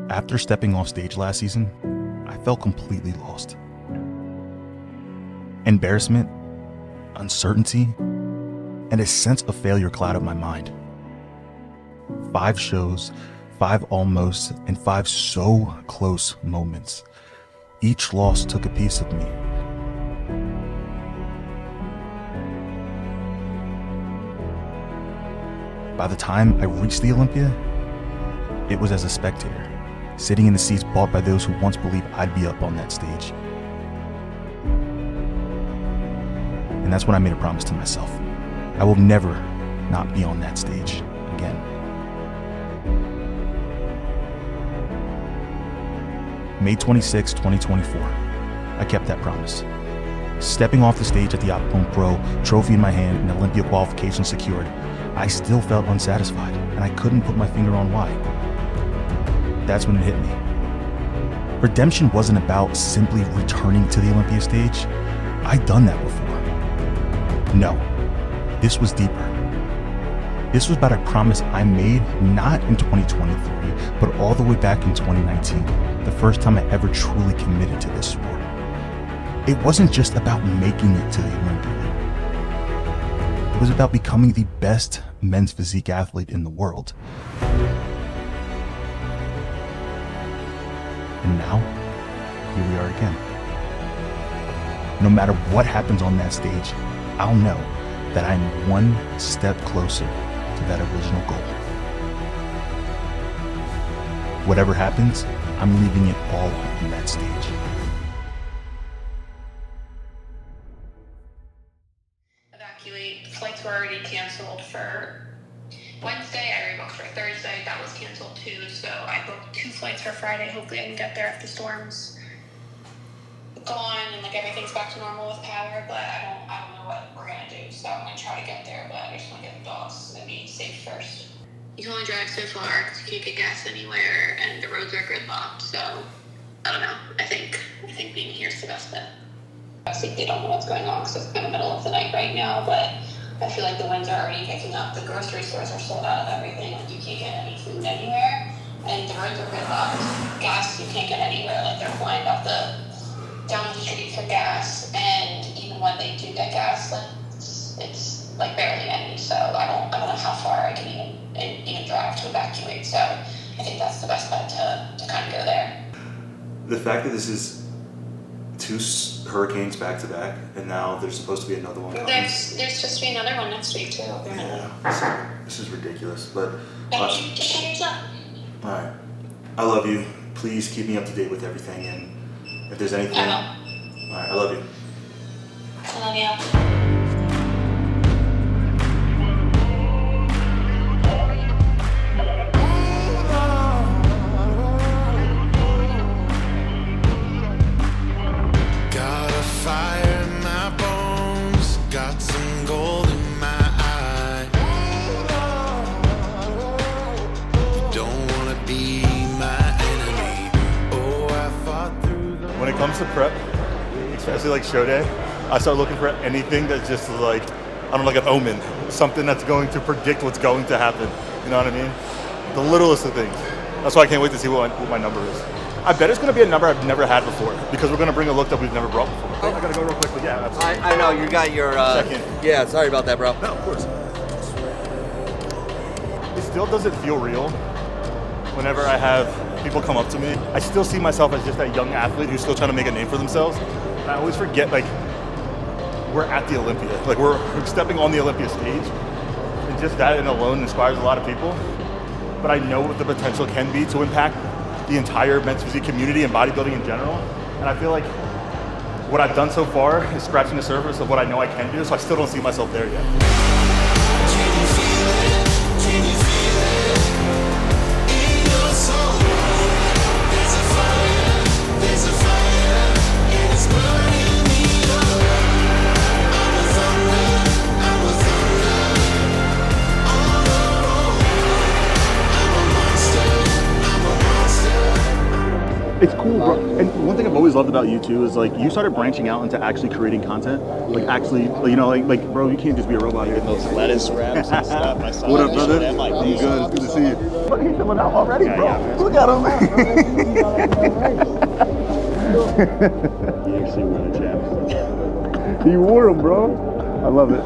After stepping off stage last season, I felt completely lost. Embarrassment, uncertainty, and a sense of failure clouded my mind. 5 shows, 5 almost, and 5 so close moments. Each loss took a piece of me. By the time I reached the Olympia, it was as a spectator, sitting in the seats bought by those who once believed I'd be up on that stage. And that's when I made a promise to myself. I will never not be on that stage again. May 26, 2024, I kept that promise. Stepping off the stage at the Toplyn Pro, trophy in my hand and Olympia qualification secured, I still felt unsatisfied, and I couldn't put my finger on why. That's when it hit me. Redemption wasn't about simply returning to the Olympia stage. I'd done that before. No, this was deeper. This was about a promise I made not in 2023, but all the way back in 2019, the first time I ever truly committed to this sport. It wasn't just about making it to the Olympia. It was about becoming the best men's physique athlete in the world. And now, here we are again. No matter what happens on that stage, I'll know that I'm one step closer to that original goal. Whatever happens, I'm leaving it all on that stage. Evacuate. Flights were already canceled for Wednesday. I rebooked for Thursday. That was canceled too. So I booked 2 flights for Friday. Hopefully I can get there if the storm's gone and like everything's back to normal with power. But I don't know what we're gonna do. So I'm gonna try to get there. But I just want to get the dogs and be safe first. You can only drive so far because you can't get gas anywhere, and the roads are gridlocked. So I don't know. I think being here is the best bet. Obviously, they don't know what's going on because it's kind of middle of the night right now, but I feel like the winds are already picking up. The grocery stores are sold out of everything. Like, you can't get any food anywhere, and the roads are gridlocked. Gas, you can't get anywhere. Like, they're flying down the street for gas, and even when they do get gas, like, it's like barely any. So I don't know how far I can even drive to evacuate. So I think that's the best bet to kind of go there. The fact that this is 2 hurricanes back to back, and now there's supposed to be another one coming. There's supposed to be another one next week too. Yeah, this is ridiculous. But Take care of yourself. all right, I love you. Please keep me up to date with everything, and if there's anything, I will. All right, I love you. I love you. When it comes to prep, especially like show day, I start looking for anything that's just like, I don't know, like an omen, something that's going to predict what's going to happen. You know what I mean? The littlest of things. That's why I can't wait to see what my number is. I bet it's going to be a number I've never had before, because we're going to bring a look that we've never brought before. I got to go real quick, but yeah, absolutely. I know, you got your... Second. Yeah, sorry about that, bro. No, of course. It still doesn't feel real whenever I have people come up to me. I still see myself as just that young athlete who's still trying to make a name for themselves. And I always forget, like, we're at the Olympia. Like, we're stepping on the Olympia stage. And just that in alone inspires a lot of people. But I know what the potential can be to impact the entire men's physique community and bodybuilding in general. And I feel like what I've done so far is scratching the surface of what I know I can do, so I still don't see myself there yet. It's cool, bro. And one thing I've always loved about you too is like you started branching out into actually creating content. Like actually, like bro, you can't just be a robot. Getting those lettuce wraps and stuff. I saw What up, that brother? shit. I'm like, I'm good. It's good to see you. Look, he's filling out already, Yeah, bro. yeah, Look at him. He actually wore the chaps. You wore him, bro. I love it.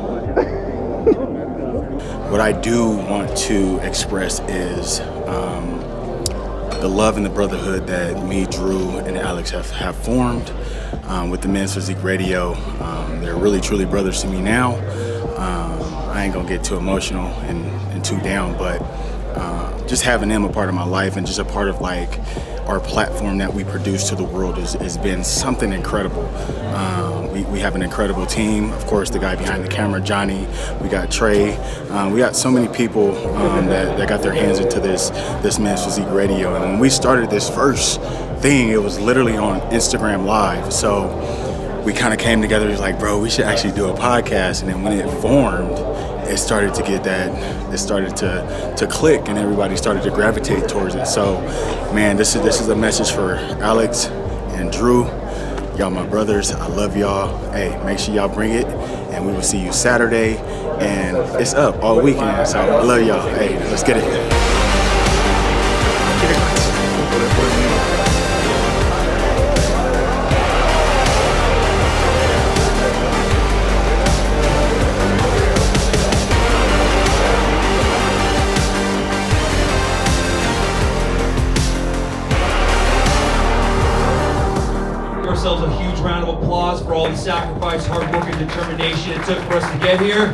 What I do want to express is the love and the brotherhood that me, Drew, and Alex have formed with the Men's Physique Radio. They're really, truly brothers to me now. I ain't gonna get too emotional and too down, but just having them a part of my life and just a part of like our platform that we produce to the world has been something incredible. We have an incredible team. Of course, the guy behind the camera, Johnny. We got Trey. We got so many people that got their hands into this Men's Physique Radio. And when we started this first thing, it was literally on Instagram Live. So we kind of came together. It was like, bro, we should actually do a podcast. And then when it formed, it started to get that. It started to click, and everybody started to gravitate towards it. So, man, this is a message for Alex and Drew. Y'all my brothers, I love y'all. Hey, make sure y'all bring it, and we will see you Saturday, and it's up all weekend, so I love y'all. Hey, let's get it. Ourselves a huge round of applause for all the sacrifice, hard work, and determination it took for us to get here.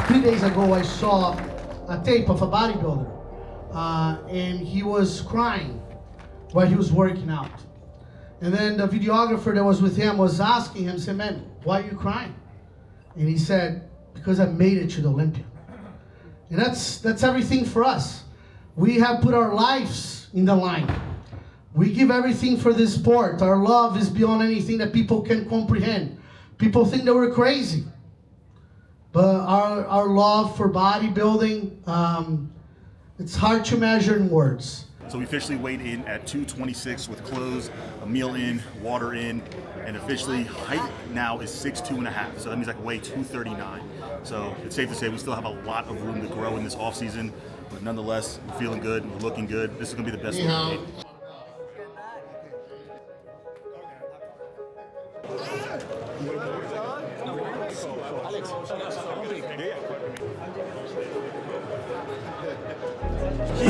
3 days ago, I saw a tape of a bodybuilder, and he was crying while he was working out. And then the videographer that was with him was asking him, said, "Man, why are you crying?" And he said, "Because I made it to the Olympia." And that's everything for us. We have put our lives in the line. We give everything for this sport. Our love is beyond anything that people can comprehend. People think that we're crazy. But our love for bodybuilding, it's hard to measure in words. So we officially weighed in at 226 with clothes, a meal in, water in, and officially height now is 6'2.5". So that means I can weigh 239. So it's safe to say we still have a lot of room to grow in this off season, but nonetheless, we're feeling good, we're looking good. This is gonna be the best we've made.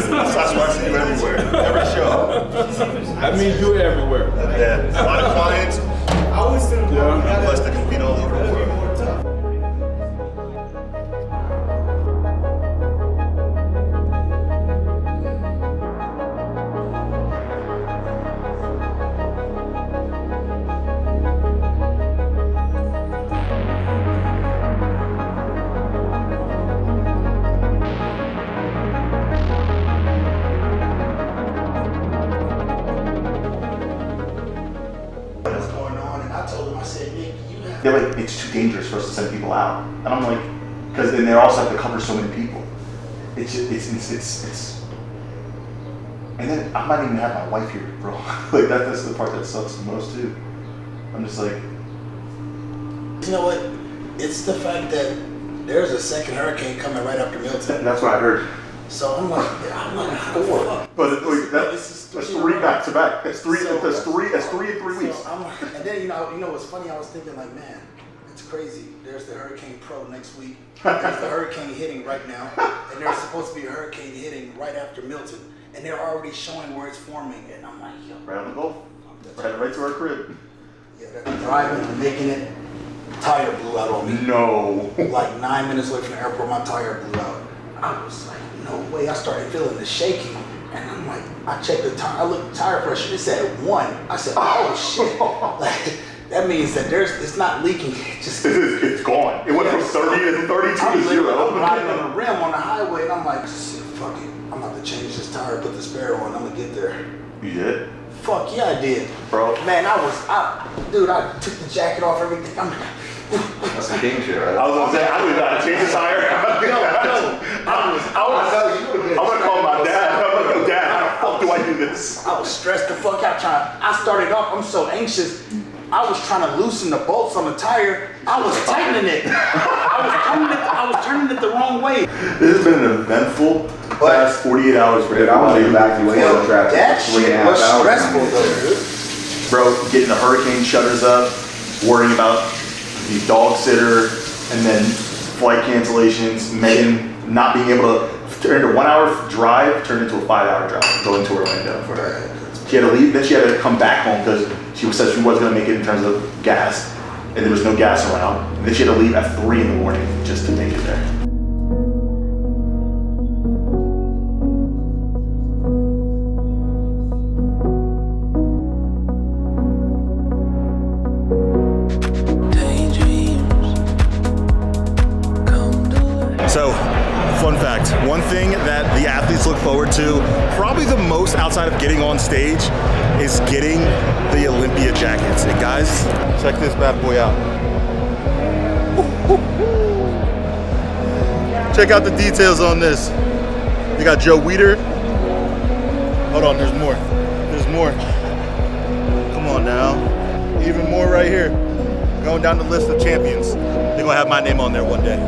That's why I see you everywhere, every show. That means you're everywhere. Yeah, a lot of clients. I'm blessed to compete all over the world. They're like, it's too dangerous for us to send people out. And I'm like, because then they also have to cover so many people. It's and then I might even have my wife here, bro. Like that's the part that sucks the most too. I'm just like, you know what? It's the fact that there's a second hurricane coming right after Milton. that's what I heard. So I'm like, four. But that's 3 back to back. That's three in 3 weeks. So I'm like, and then you know what's funny? I was thinking like, man, it's crazy. There's the Hurricane Pro next week. There's the hurricane hitting right now, and there's supposed to be a hurricane hitting right after Milton, and they're already showing where it's forming. And I'm like, yo, Right on the Gulf. Right to our crib. Yeah, they're driving and making it. Tire blew out on me. No. Like 9 minutes away from the airport, my tire blew out. I was like, no way. I started feeling the shaking. And I'm like, I checked the tire. I looked at tire pressure. It said 1. I said, oh shit. Like, that means that it's not leaking. It's gone. It went from 30 to 32 to 0. I'm riding on the rim on the highway, and I'm like, shit, fuck it. I'm about to change this tire, put the spare on. I'm gonna get there. You did? Fuck yeah, I did, bro. Man, I took the jacket off, everything. That's a game shit, right? I was gonna say, I don't even know how to change the tire. I'm gonna call my dad. I'm like, yo, Dad, how the fuck do I do this. I was stressed the fuck out I started off, I'm so anxious. I was trying to loosen the bolts on the tire. I was tightening it. I was turning it the wrong way. This has been an eventful last 48 hours for Dude, I want to evacuate the traffic. That for 3.5 shit was hours. stressful though, dude. Bro, getting the hurricane shutters up, worrying about the dog sitter, and then flight cancellations, Megan not being able to turn into a 1 hour drive, turned into a 5 hour drive, going to Orlando. She had to leave, then she had to come back home because she said she wasn't going to make it in terms of gas, and there was no gas around. And then she had to leave at 3 in the morning just to make it there. So, fun fact, one thing that the athletes look forward to, probably the most outside of getting on stage, is getting the Olympia jackets. And guys, check this bad boy out. Check out the details on this. You got Joe Weider. Hold on, there's more. There's more. Come on now. Even more right here. Going down the list of champions. They're gonna have my name on there one day.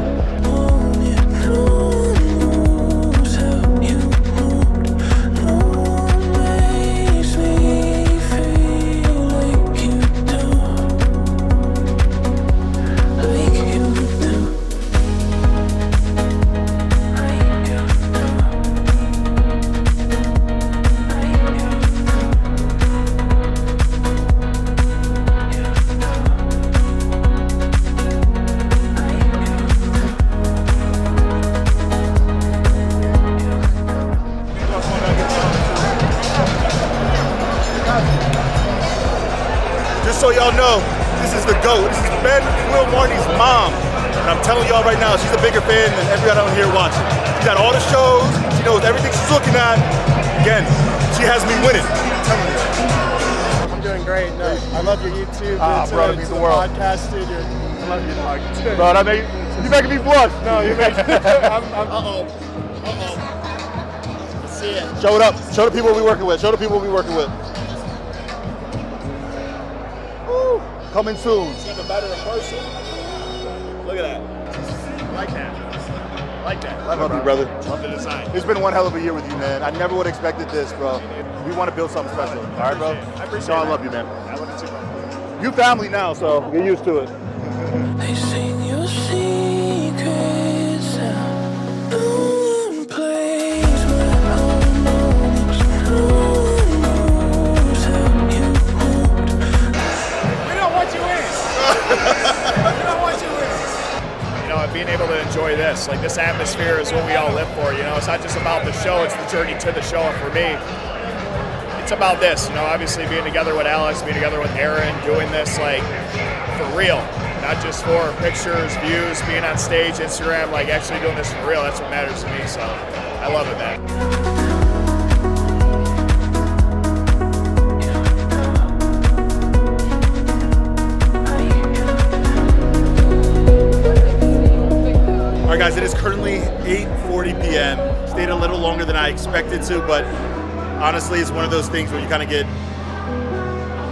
So y'all know, this is the GOAT. This is Ben Will Marnie's mom. And I'm telling y'all right now, she's a bigger fan than everyone out here watching. She's at all the shows. She knows everything she's looking at. Again, she has me winning. I'm telling you. I'm doing great. No, I love your YouTube. Bro, it means the world. Podcast, dude. I love your dog. Bro, that make, you making me blush. No, you're making Uh-oh. See it. Show it up. Show the people we're working with. Show the people we're working with. Woo. Coming soon. It's even better in person. Look at that. I like that. I like that. Love you, brother. Love the design. It's been one hell of a year with you, man. I never would have expected this, bro. We want to build something special. All right, bro? I appreciate So I it. love you, man. I love you too, bro. You family now, so get used to it. They sing your secrets out. No one plays my harmonics. No one knows how you hold. We don't want you in. We don't want you in. You know, being able to enjoy this, like this atmosphere is what we all live for. You know, it's not just about the show, it's the journey to the show. And for me, it's about this, you know, obviously being together with Alex, being together with Aaron, doing this like for real, not just for pictures, views, being on stage, Instagram, like actually doing this for real. That's what matters to me. So I love it, man. All right, guys, it is currently 8:40 p.m. Stayed a little longer than I expected to, but honestly, it's one of those things where you kind of get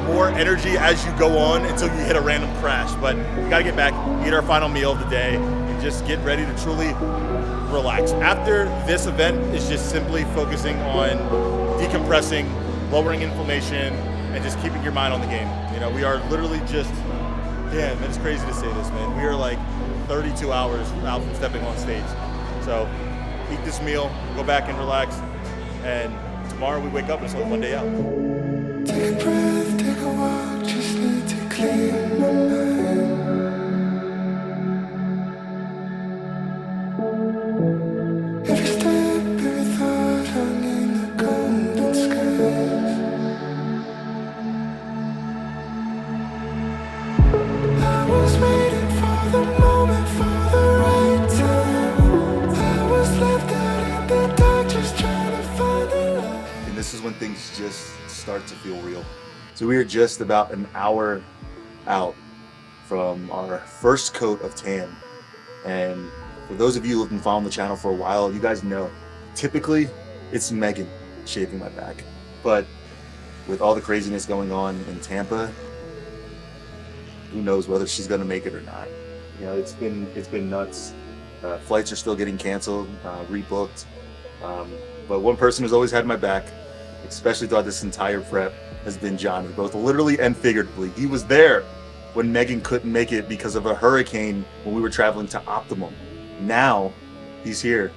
more energy as you go on until you hit a random crash. But we got to get back, eat our final meal of the day, and just get ready to truly relax. After this event is just simply focusing on decompressing, lowering inflammation, and just keeping your mind on the game. You know, we are literally just, damn, it's crazy to say this, man. We are like 32 hours out from stepping on stage. So eat this meal, go back and relax, and tomorrow we wake up and it's a fun day out. Take a breath, take a walk, just need to clear my mind. Every step, every thought hung in the golden skies. I was waiting for the moment, for the right time. I was left out in the dark, just trying to find a light. And this is when things just start to feel real. So we are just about an hour out from our first coat of tan. And for those of you who have been following the channel for a while, you guys know, typically it's Megan shaving my back. But with all the craziness going on in Tampa, who knows whether she's going to make it or not. You know, it's been nuts. Flights are still getting canceled, rebooked. But one person who's always had my back, especially throughout this entire prep, has been Johnny, both literally and figuratively. He was there when Megan couldn't make it because of a hurricane when we were traveling to Optimum. Now he's here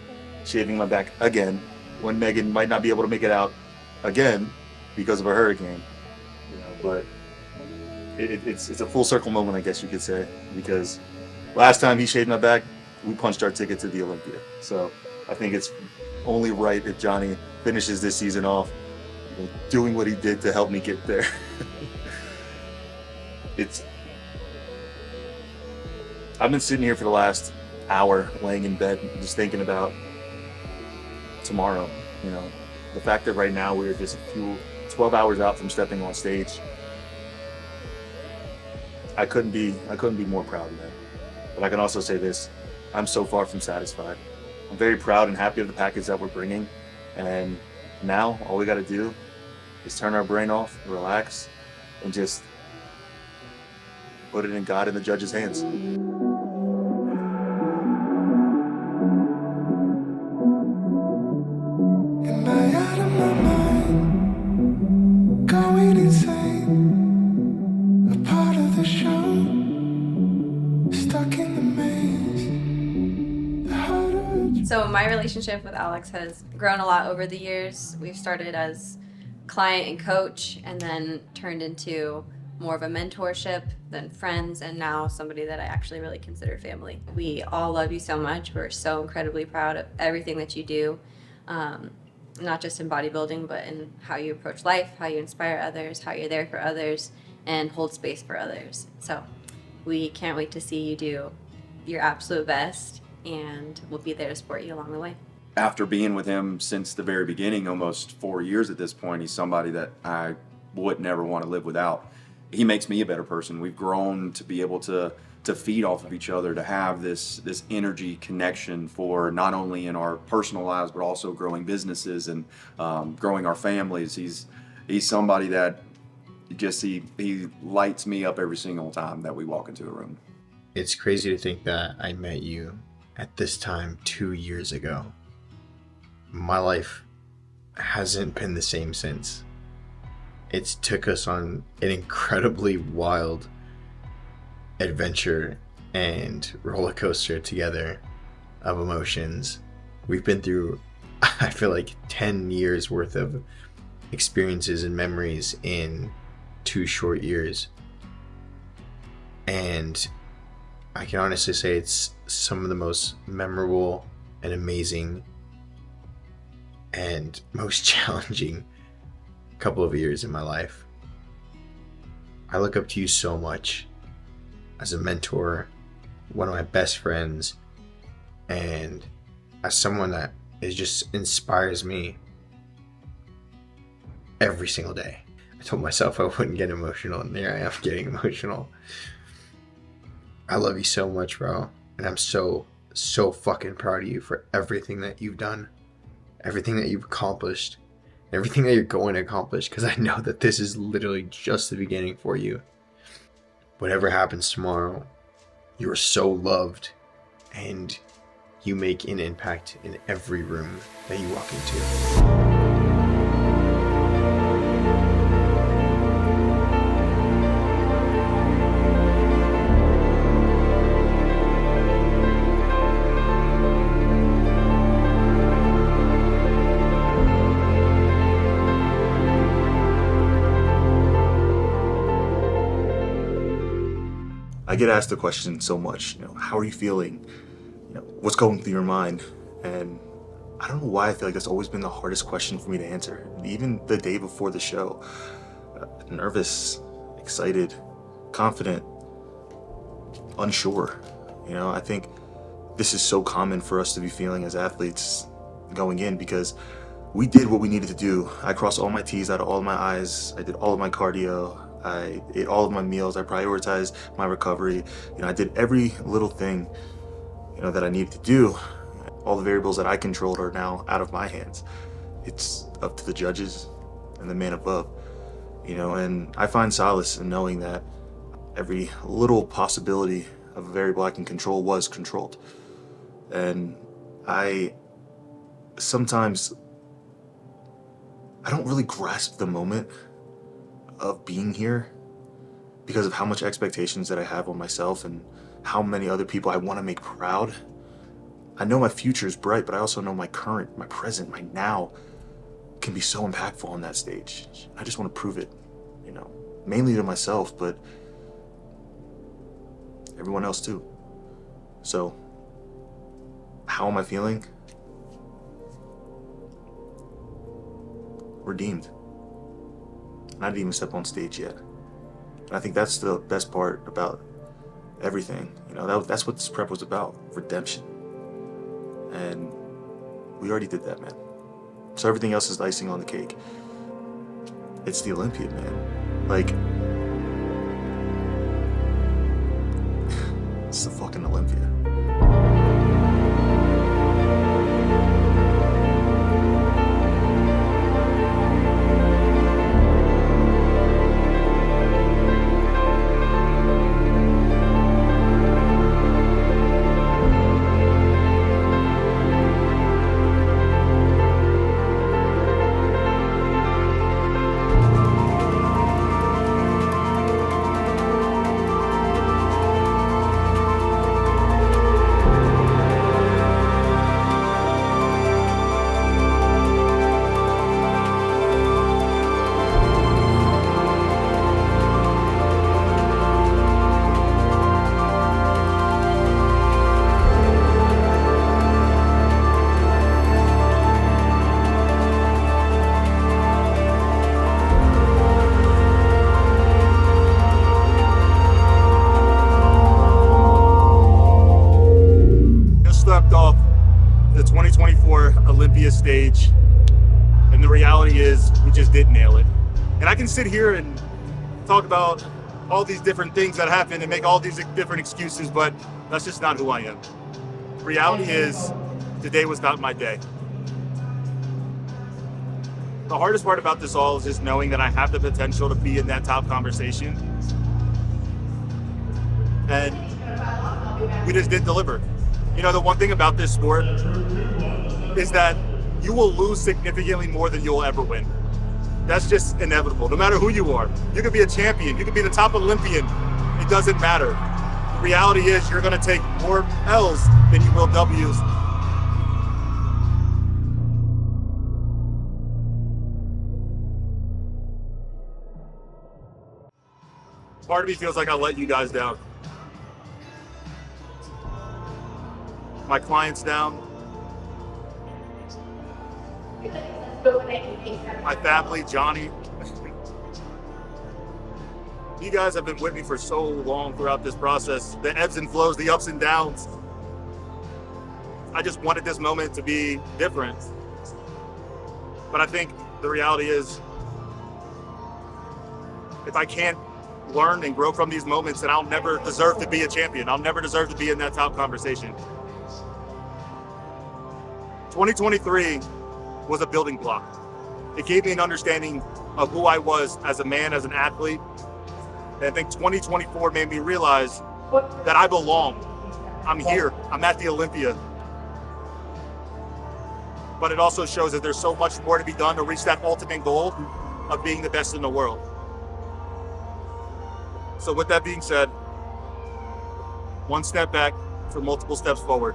shaving my back again when Megan might not be able to make it out again because of a hurricane. You know, but it's a full circle moment, I guess you could say, because last time he shaved my back, we punched our ticket to the Olympia. So I think it's only right if Johnny finishes this season off, you know, doing what he did to help me get there. I've been sitting here for the last hour, laying in bed, just thinking about tomorrow. You know, the fact that right now we're just 12 hours out from stepping on stage. I couldn't be more proud of that. But I can also say this: I'm so far from satisfied. I'm very proud and happy of the package that we're bringing, and now all we got to do is turn our brain off, relax, and just put it in God and the judge's hands. Am I out of my mind? Going insane? A part of the show? Stuck in the maze? The harder. So my relationship with Alex has grown a lot over the years. We've started as client and coach, and then turned into more of a mentorship, then friends, and now somebody that I actually really consider family. We all love you so much. We're so incredibly proud of everything that you do, not just in bodybuilding, but in how you approach life, how you inspire others, how you're there for others, and hold space for others. So we can't wait to see you do your absolute best, and we'll be there to support you along the way. After being with him since the very beginning, almost 4 years at this point, he's somebody that I would never want to live without. He makes me a better person. We've grown to be able to feed off of each other, to have this energy connection for not only in our personal lives, but also growing businesses and growing our families. He's somebody that he lights me up every single time that we walk into a room. It's crazy to think that I met you at this time 2 years ago. My life hasn't been the same since. It's took us on an incredibly wild adventure and roller coaster together of emotions. We've been through, I feel like, 10 years worth of experiences and memories in 2 short years. And I can honestly say it's some of the most memorable and amazing and most challenging couple of years in my life. I look up to you so much as a mentor, one of my best friends, and as someone that just inspires me every single day. I told myself I wouldn't get emotional, and there I am getting emotional. I love you so much, bro, and I'm so fucking proud of you for everything that you've done, everything that you've accomplished, everything that you're going to accomplish, because I know that this is literally just the beginning for you. Whatever happens tomorrow, you are so loved, and you make an impact in every room that you walk into. I get asked the question so much, you know, how are you feeling? You know, what's going through your mind? And I don't know why I feel like that's always been the hardest question for me to answer. Even the day before the show, nervous, excited, confident, unsure. You know, I think this is so common for us to be feeling as athletes going in, because we did what we needed to do. I crossed all my T's out of all of my I's. I did all of my cardio. I ate all of my meals. I prioritized my recovery. You know, I did every little thing, you know, that I needed to do. All the variables that I controlled are now out of my hands. It's up to the judges, and the man above, you know, and I find solace in knowing that every little possibility of a very black in control was controlled. And sometimes I don't really grasp the moment of being here because of how much expectations that I have on myself and how many other people I want to make proud. I know my future is bright, but I also know my current, my present, my now can be so impactful on that stage. I just want to prove it, you know, mainly to myself, but everyone else too. So, how am I feeling? Redeemed. And I didn't even step on stage yet. And I think that's the best part about everything. You know, that's what this prep was about, redemption. And we already did that, man. So everything else is icing on the cake. It's the Olympia, man. Like, it's the fucking Olympia. Off the 2024 Olympia stage, and the reality is we just didn't nail it. And I can sit here and talk about all these different things that happened and make all these different excuses, but that's just not who I am. The reality is today was not my day. The hardest part about this all is just knowing that I have the potential to be in that top conversation, and we just didn't deliver. You know, the one thing about this sport is that you will lose significantly more than you'll ever win. That's just inevitable, no matter who you are. You could be a champion, you could be the top Olympian, it doesn't matter. The reality is you're gonna take more L's than you will W's. Part of me feels like I let you guys down. My clients down, my family, Johnny. You guys have been with me for so long throughout this process, the ebbs and flows, the ups and downs. I just wanted this moment to be different. But I think the reality is, if I can't learn and grow from these moments, then I'll never deserve to be a champion. I'll never deserve to be in that top conversation. 2023 was a building block. It gave me an understanding of who I was as a man, as an athlete. And I think 2024 made me realize that I belong. I'm here, I'm at the Olympia. But it also shows that there's so much more to be done to reach that ultimate goal of being the best in the world. So with that being said, one step back for multiple steps forward.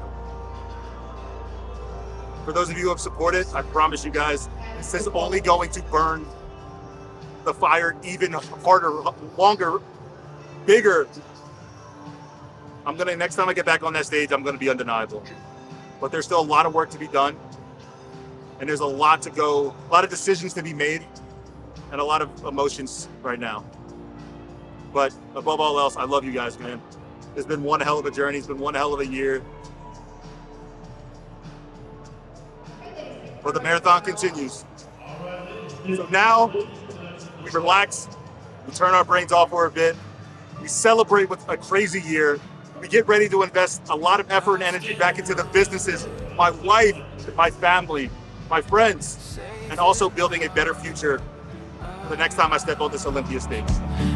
For those of you who have supported, I promise you guys, this is only going to burn the fire even harder, longer, bigger. Next time I get back on that stage, I'm gonna be undeniable. But there's still a lot of work to be done. And there's a lot to go, a lot of decisions to be made, and a lot of emotions right now. But above all else, I love you guys, man. It's been one hell of a journey. It's been one hell of a year. But the marathon continues. So now we relax, we turn our brains off for a bit, we celebrate with a crazy year, we get ready to invest a lot of effort and energy back into the businesses, my wife, my family, my friends, and also building a better future the next time I step on this Olympia stage.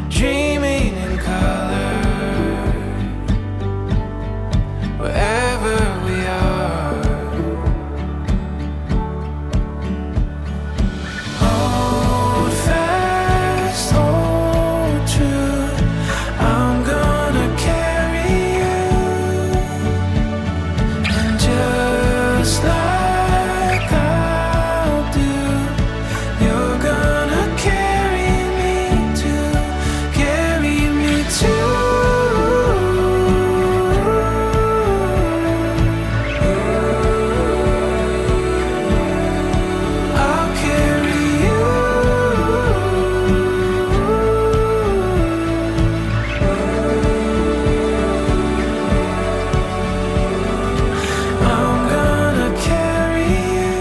Dreaming in color, wherever we are. Hold fast, hold true. I'm gonna carry you, and just like I'll do, you're gonna carry me too, carry me too. I'll carry you. I'm gonna carry you.